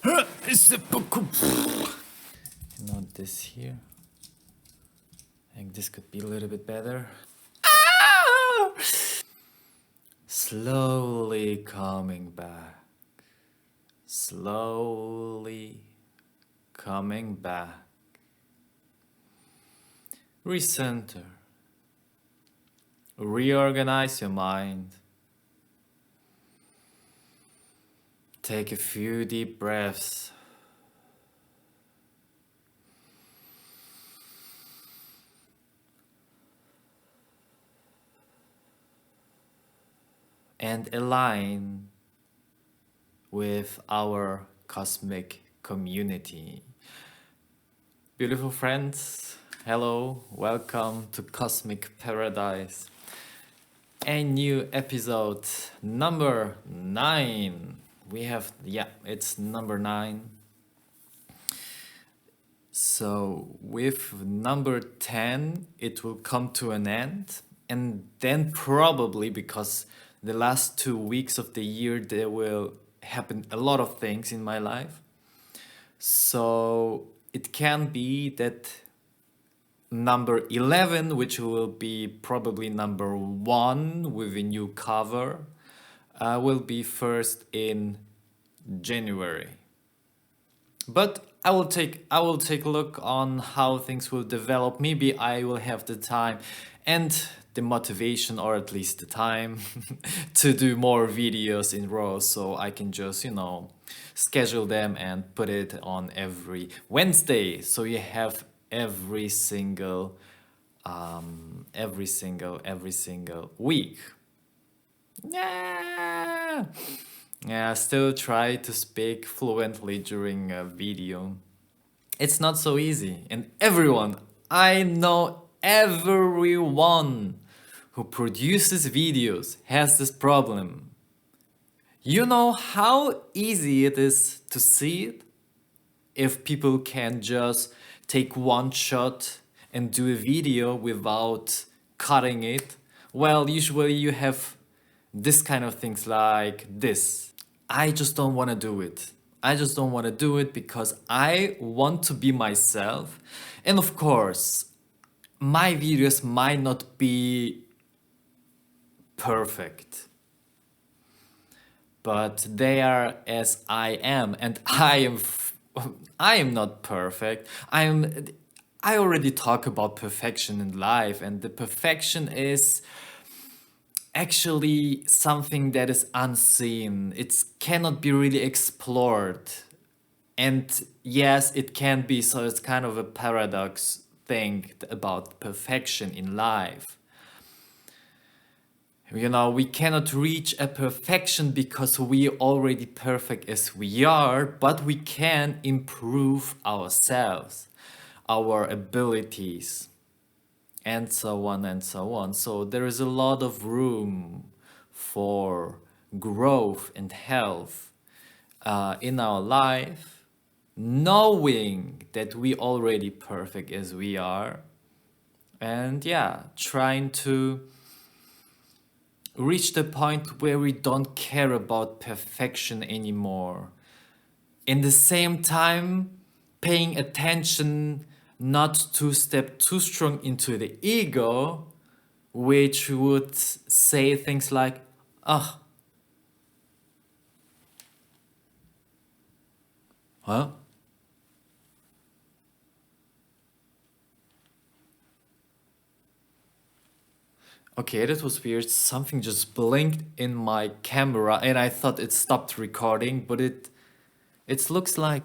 Not this here. I think this could be a little bit better. Slowly coming back. Slowly coming back. Recenter. Reorganize your mind. Take a few deep breaths. And align with our cosmic community. Beautiful friends, hello, welcome to Cosmic Paradise. A new episode, number 9. We have, it's number 9. So with number 10, it will come to an end. And then probably, because the last 2 weeks of the year, there will happen a lot of things in my life. So it can be that number 11, which will be probably number 1 with a new cover, will be first in January. But I will take a look on how things will develop. Maybe I will have the time and the motivation, or at least the time, to do more videos in row, so I can just, schedule them and put it on every Wednesday. So you have every single week. Yeah. Yeah, I still try to speak fluently during a video. It's not so easy. And I know everyone who produces videos has this problem. You know how easy it is to see it? If people can just take one shot and do a video without cutting it. Well, usually you have this kind of things like this. I just don't want to do it. I just don't want to do it because I want to be myself. And of course, my videos might not be perfect, but they are as I am, and I am not perfect. I already talk about perfection in life, and the perfection is actually something that is unseen. It cannot be really explored. And yes, it can be, so it's kind of a paradox thing about perfection in life. We cannot reach a perfection because we are already perfect as we are, but we can improve ourselves, our abilities, and so on and so on. So there is a lot of room for growth and health in our life, knowing that we already perfect as we are, and trying to reach the point where we don't care about perfection anymore. In the same time, paying attention not to step too strong into the ego, which would say things like, oh, huh? Okay, that was weird. Something just blinked in my camera and I thought it stopped recording, but it looks like,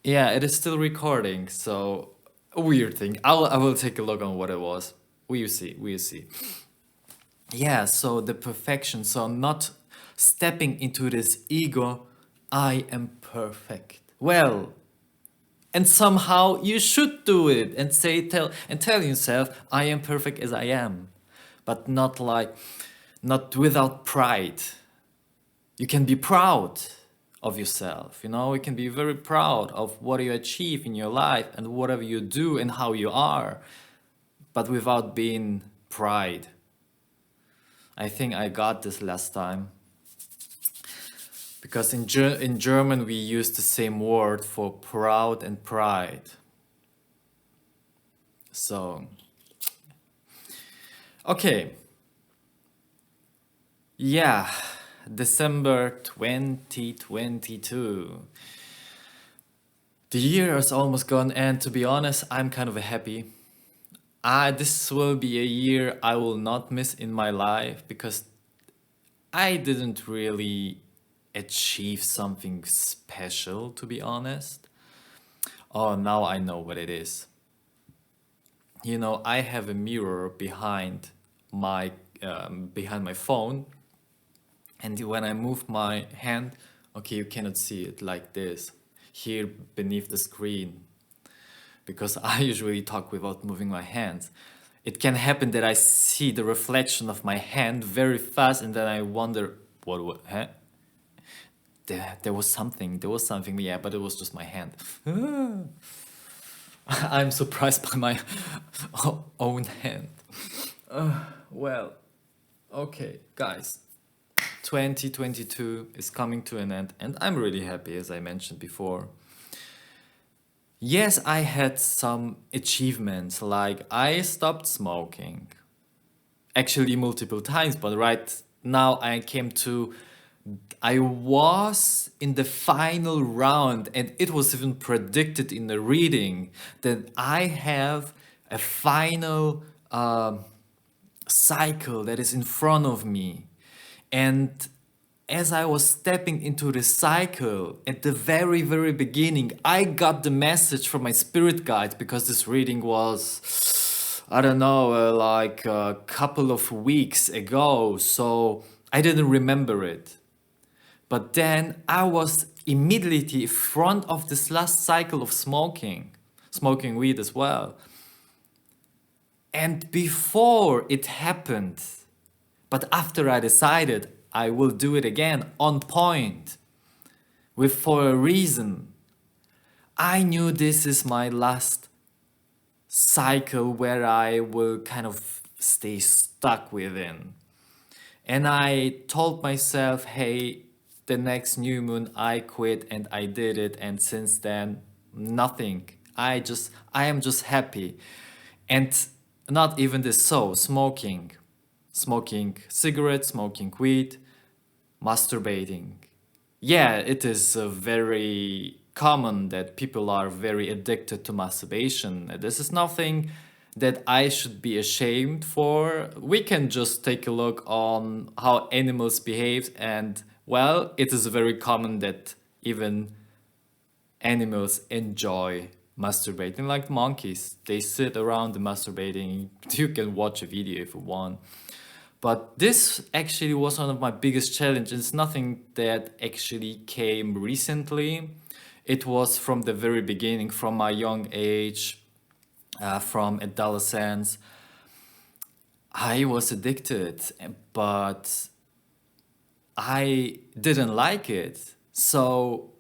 yeah, it is still recording. So a weird thing. I will take a look on what it was. We'll see. Yeah, so the perfection. So not stepping into this ego, I am perfect. Well, and somehow you should do it and tell yourself, I am perfect as I am. But not without pride. You can be proud of yourself, you can be very proud of what you achieve in your life and whatever you do and how you are, but without being pride. I think I got this last time. because in German we use the same word for proud and pride. So, okay, yeah, December 2022. The year is almost gone, and to be honest, I'm kind of happy. This will be a year I will not miss in my life because I didn't really achieve something special, to be honest. Oh, now I know what it is. You know, I have a mirror my behind my phone, and when I move my hand, okay, you cannot see it like this here beneath the screen because I usually talk without moving my hands. It can happen that I see the reflection of my hand very fast, and then I wonder, huh? There was something, yeah, but it was just my hand. I'm surprised by my own hand. Well, okay, guys, 2022 is coming to an end, and I'm really happy, as I mentioned before. Yes, I had some achievements, like I stopped smoking. Actually, multiple times, but right now I was in the final round, and it was even predicted in the reading that I have a final cycle that is in front of me. And as I was stepping into the cycle at the very, very beginning, I got the message from my spirit guide because this reading was, I don't know, like a couple of weeks ago. So I didn't remember it. But then I was immediately in front of this last cycle of smoking weed as well. And before it happened, but after I decided I will do it again on point, with for a reason, I knew this is my last cycle where I will kind of stay stuck within. And I told myself, hey, the next new moon I quit, and I did it, and since then nothing. I am just happy. And not even this, so smoking cigarettes, smoking weed, masturbating. Yeah, it is very common that people are very addicted to masturbation. This is nothing that I should be ashamed for. We can just take a look on how animals behave, and well, it is very common that even animals enjoy masturbating, like monkeys. They sit around masturbating. You can watch a video if you want. But this actually was one of my biggest challenges. It's nothing that actually came recently. It was from the very beginning, from my young age, from adolescence. I was addicted, but I didn't like it. So,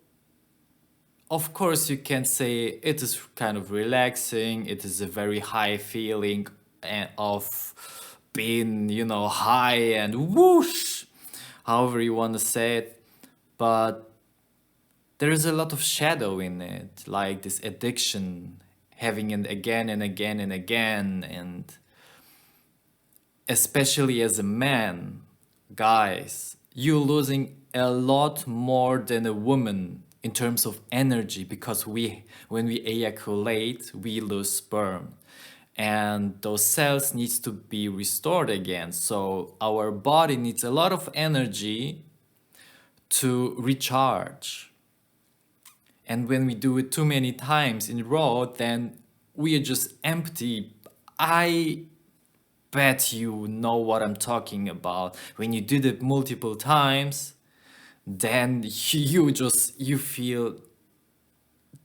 of course, you can say it is kind of relaxing. It is a very high feeling of being, high and whoosh, however you want to say it. But there is a lot of shadow in it, like this addiction, having it again and again and again. And especially as a man, guys, you're losing a lot more than a woman in terms of energy because when we ejaculate, we lose sperm. And those cells needs to be restored again. So our body needs a lot of energy to recharge. And when we do it too many times in a row, then we are just empty. I bet you know what I'm talking about. When you did it multiple times, then you feel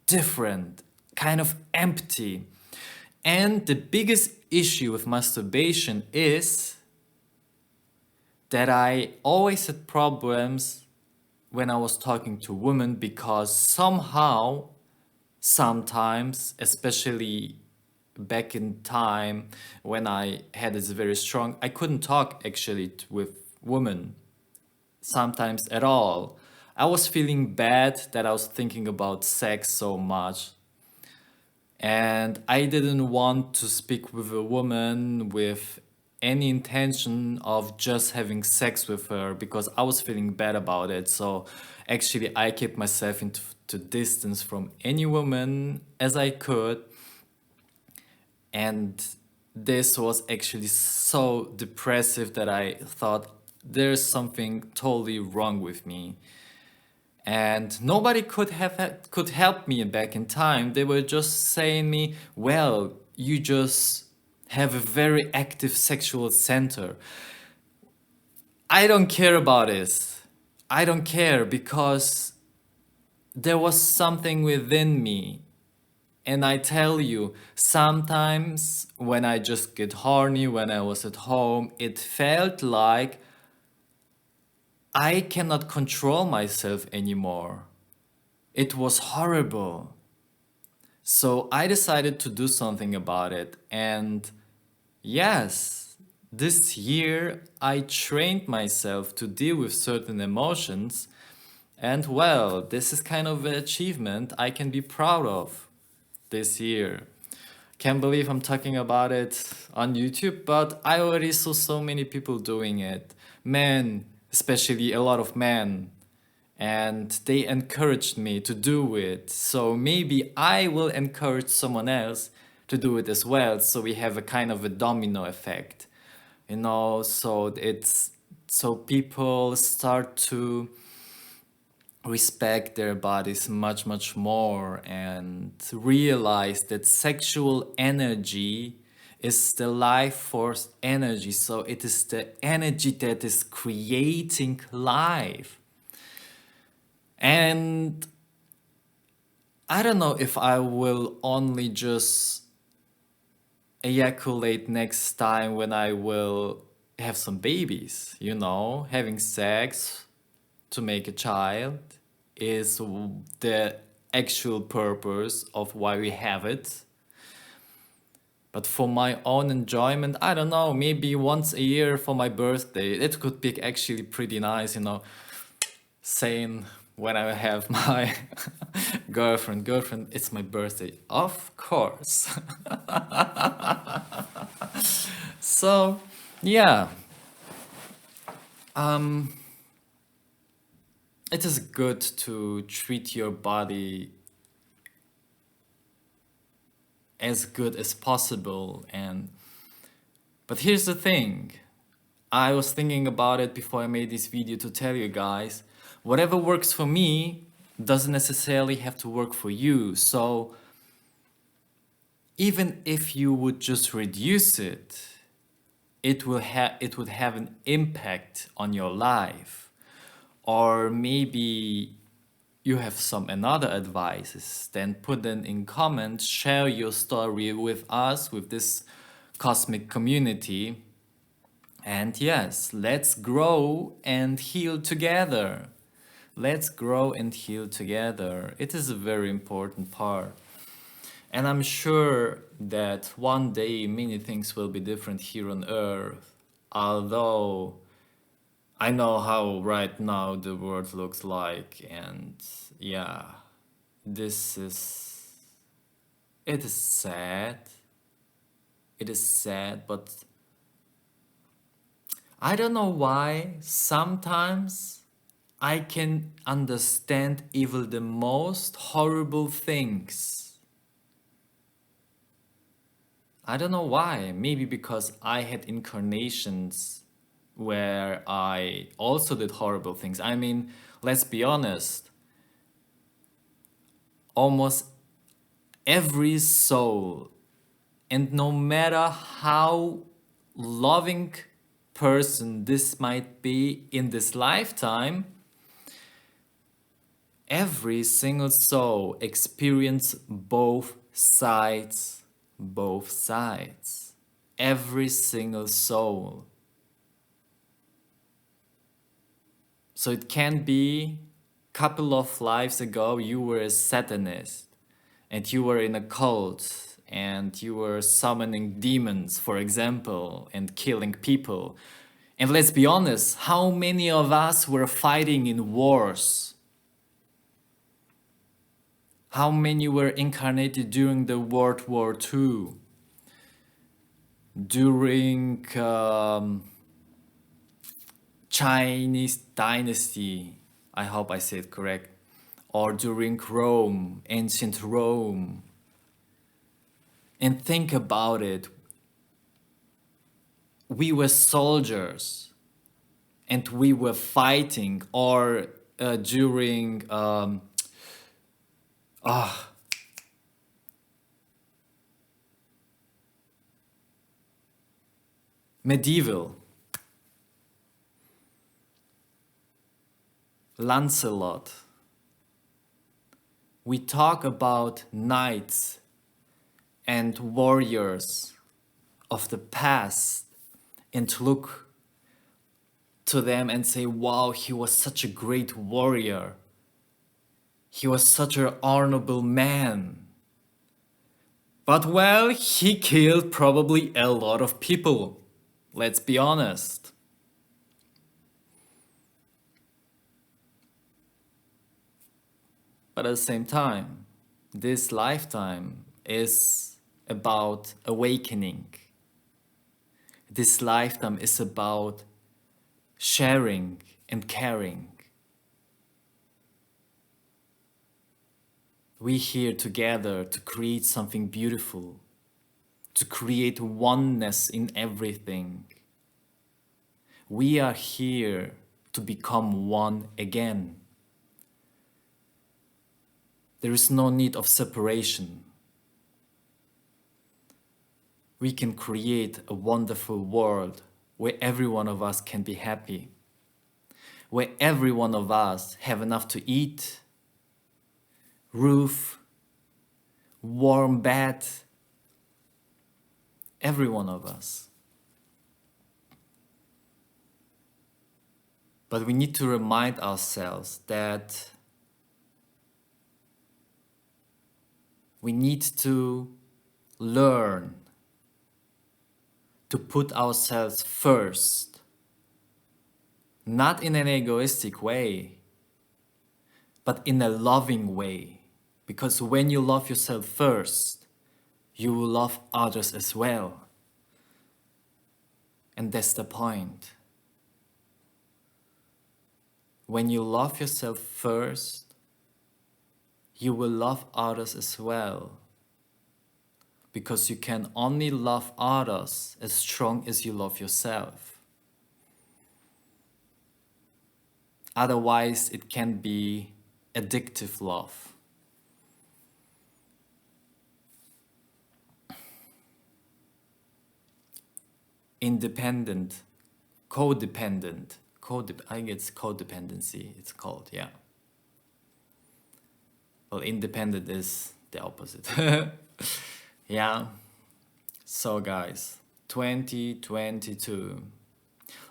different, kind of empty. And the biggest issue with masturbation is that I always had problems when I was talking to women because somehow, sometimes, especially back in time when I had this very strong, I couldn't talk actually with women sometimes at all. I was feeling bad that I was thinking about sex so much. And I didn't want to speak with a woman with any intention of just having sex with her because I was feeling bad about it. So actually, I kept myself into to distance from any woman as I could. And this was actually so depressive that I thought there's something totally wrong with me. And nobody could help me back in time. They were just saying me, well, you just have a very active sexual center. I don't care about this. I don't care because there was something within me. And I tell you, sometimes when I just get horny, when I was at home, it felt like I cannot control myself anymore. It was horrible. So I decided to do something about it. And yes, this year I trained myself to deal with certain emotions. And well, this is kind of an achievement I can be proud of this year. Can't believe I'm talking about it on YouTube, but I already saw so many people doing it. Men, especially a lot of men, and they encouraged me to do it. So maybe I will encourage someone else to do it as well. So we have a kind of a domino effect, so it's so people start to respect their bodies much, much more and realize that sexual energy is the life force energy. So it is the energy that is creating life. And I don't know if I will only just ejaculate next time when I will have some babies, having sex to make a child is the actual purpose of why we have it. But for my own enjoyment, I don't know, maybe once a year for my birthday, it could be actually pretty nice, saying when I have my girlfriend, it's my birthday. Of course. So, yeah. It is good to treat your body as good as possible. But here's the thing. I was thinking about it before I made this video to tell you guys, whatever works for me doesn't necessarily have to work for you. So even if you would just reduce it, it would have an impact on your life. Or maybe you have some another advices, then put them in comments, share your story with us, with this cosmic community. And yes, let's grow and heal together. Let's grow and heal together. It is a very important part. And I'm sure that one day many things will be different here on Earth. Although I know how right now the world looks like, and yeah, this is, it is sad. It is sad, but I don't know why sometimes I can understand even the most horrible things. I don't know why. Maybe because I had incarnations where I also did horrible things. I mean, let's be honest. Almost every soul, and no matter how loving person this might be in this lifetime, every single soul experience both sides, both sides. Every single soul. So it can be couple of lives ago you were a Satanist and you were in a cult and you were summoning demons, for example, and killing people. And let's be honest, how many of us were fighting in wars? How many were incarnated during the World War II? During Chinese dynasty, I hope I said correct, or during Rome, ancient Rome. And think about it. We were soldiers and we were fighting, or during medieval, Lancelot. We talk about knights and warriors of the past and look to them and say, wow, he was such a great warrior. He was such an honorable man. But well, he killed probably a lot of people. Let's be honest. But at the same time, this lifetime is about awakening. This lifetime is about sharing and caring. We here together to create something beautiful, to create oneness in everything. We are here to become one again. There is no need of separation. We can create a wonderful world where every one of us can be happy, where every one of us have enough to eat, roof, warm bed, every one of us. But we need to remind ourselves that we need to learn to put ourselves first, not in an egoistic way, but in a loving way. Because when you love yourself first, you will love others as well. And that's the point. When you love yourself first, you will love others as well. Because you can only love others as strong as you love yourself. Otherwise, it can be addictive love. Independent, codependent, I think it's codependency, it's called, yeah. Well, independent is the opposite. Yeah. So guys, 2022.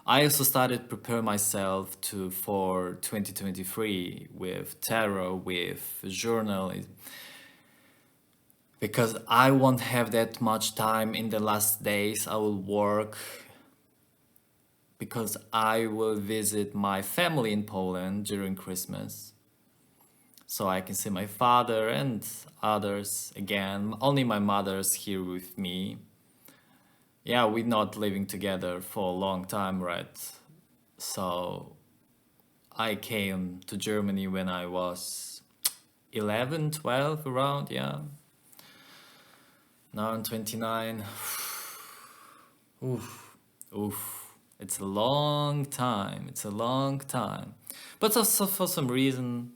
I also started prepare myself for 2023 with tarot, with journaling, because I won't have that much time in the last days. I will work because I will visit my family in Poland during Christmas. So I can see my father and others again. Only my mother's here with me. Yeah, we're not living together for a long time, right? So I came to Germany when I was 11, 12 around, yeah. Now I'm 29. Oof, oof. It's a long time. It's a long time. But also for some reason,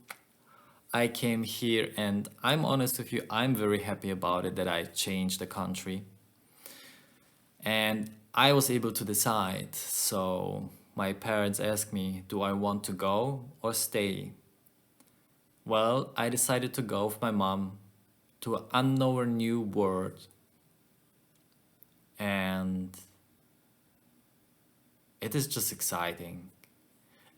I came here, and I'm honest with you, I'm very happy about it that I changed the country. And I was able to decide. So my parents asked me, do I want to go or stay? Well, I decided to go with my mom to an unknown new world. And it is just exciting.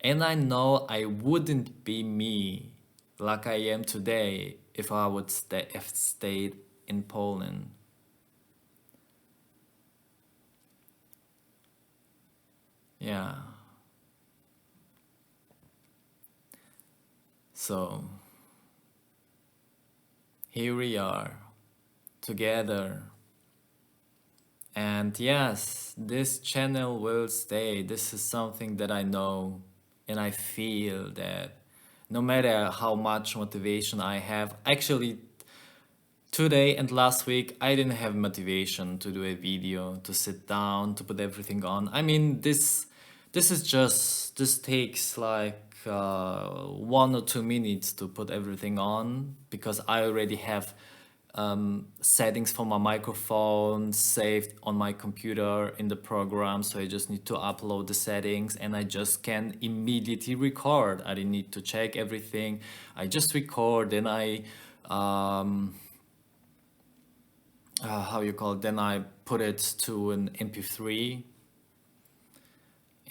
And I know I wouldn't be me like I am today if I would have stayed in Poland. Yeah. So Here we are, together. And yes, this channel will stay. This is something that I know and I feel that no matter how much motivation I have, actually today and last week I didn't have motivation to do a video, to sit down, to put everything on. I mean, this takes like 1 or 2 minutes to put everything on because I already have settings for my microphone saved on my computer in the program, so I just need to upload the settings and I just can immediately record. I didn't need to check everything. I just record, then I how you call it, then I put it to an MP3,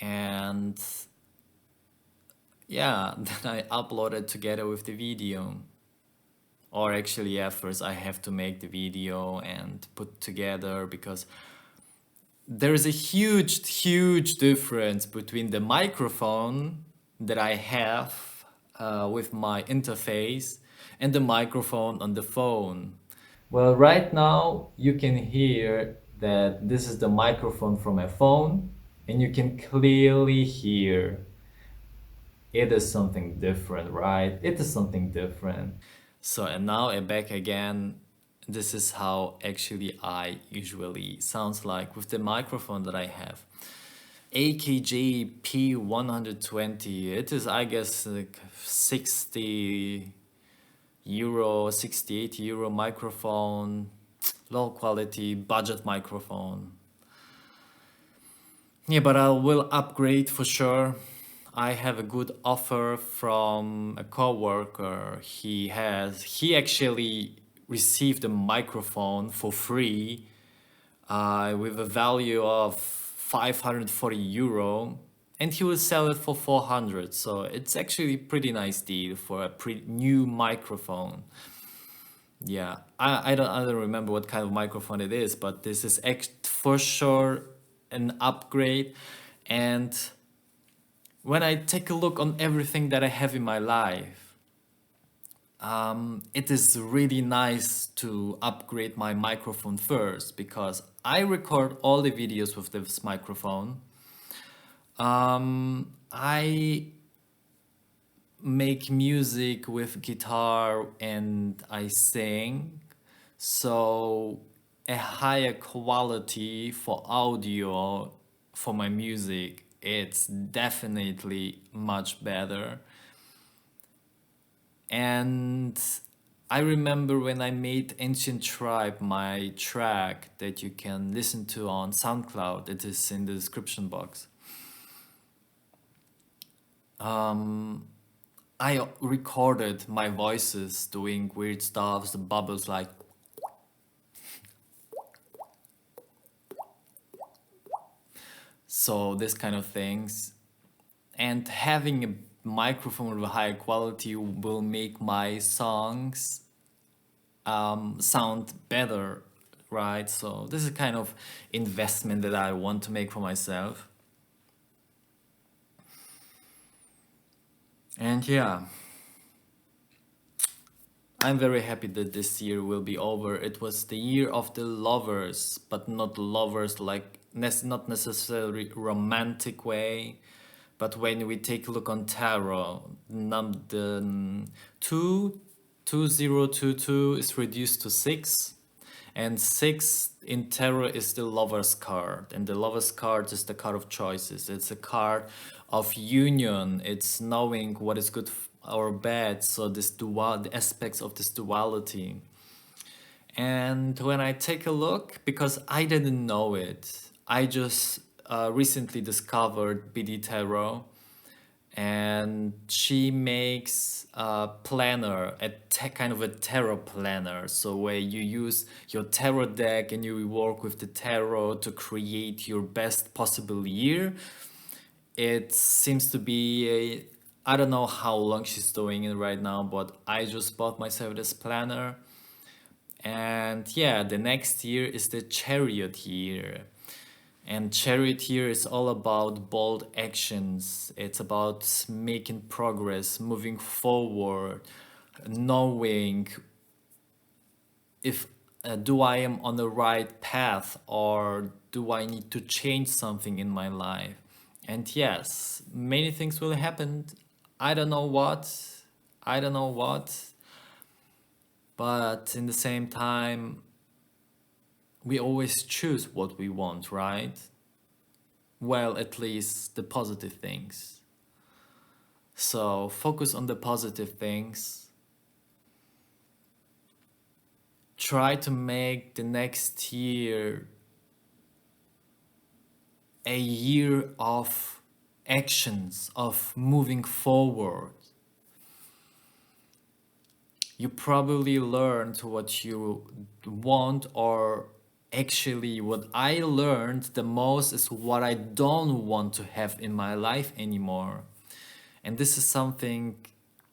and yeah, then I upload it together with the video. Or actually, yeah, first I have to make the video and put together because there is a huge difference between the microphone that I have with my interface and the microphone on the phone. Well, right now you can hear that this is the microphone from my phone, and you can clearly hear it is something different, right? It is something different. So, and now I'm back again. This is how actually I usually sounds like with the microphone that I have. AKG P120. It is, I guess, like 60 euro, 68 euro microphone, low quality budget microphone. Yeah, but I will upgrade for sure. I have a good offer from a coworker. He actually received a microphone for free with a value of 540 euro, and he will sell it for 400. So it's actually a pretty nice deal for a pretty new microphone. Yeah, I don't remember what kind of microphone it is, but this is for sure an upgrade. And when I take a look on everything that I have in my life, it is really nice to upgrade my microphone first because I record all the videos with this microphone. I make music with guitar and I sing. So a higher quality for audio for my music, it's definitely much better. And I remember when I made Ancient Tribe, my track that you can listen to on SoundCloud, it is in the description box. I recorded my voices doing weird stuff, the bubbles like, so this kind of things. And having a microphone with higher quality will make my songs sound better, right? So this is kind of investment that I want to make for myself. And yeah, I'm very happy that this year will be over. It was the year of the lovers, but not lovers like not necessarily romantic way. But when we take a look on tarot, the 2022 is reduced to 6, and 6 in tarot is the lover's card, and the lover's card is the card of choices. It's a card of union. It's knowing what is good or bad. So the aspects of this duality. And when I take a look, because I didn't know it, I just recently discovered BD Tarot, and she makes a planner, kind of a tarot planner. So where you use your tarot deck and you work with the tarot to create your best possible year. It seems to be I don't know how long she's doing it right now, but I just bought myself this planner. And yeah, the next year is the Chariot year. And Chariot year is all about bold actions. It's about making progress, moving forward, knowing if do I am on the right path, or do I need to change something in my life? And yes, many things will happen. I don't know what. I don't know what. But in the same time, we always choose what we want, right? Well, at least the positive things. So focus on the positive things. Try to make the next year a year of actions, of moving forward. You probably learned what you want, or actually what I learned the most is what I don't want to have in my life anymore. And this is something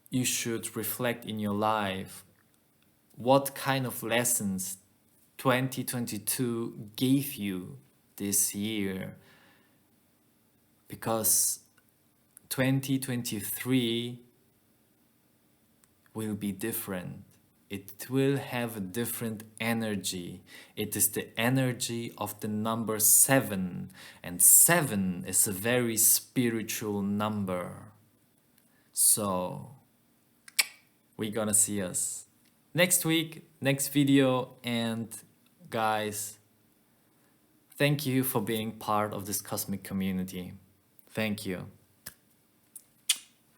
you should reflect in your life. What kind of lessons 2022 gave you this year? Because 2023 will be different. It will have a different energy. It is the energy of the number 7, and 7 is a very spiritual number. So we're gonna see us next week, next video. And guys, thank you for being part of this cosmic community. Thank you.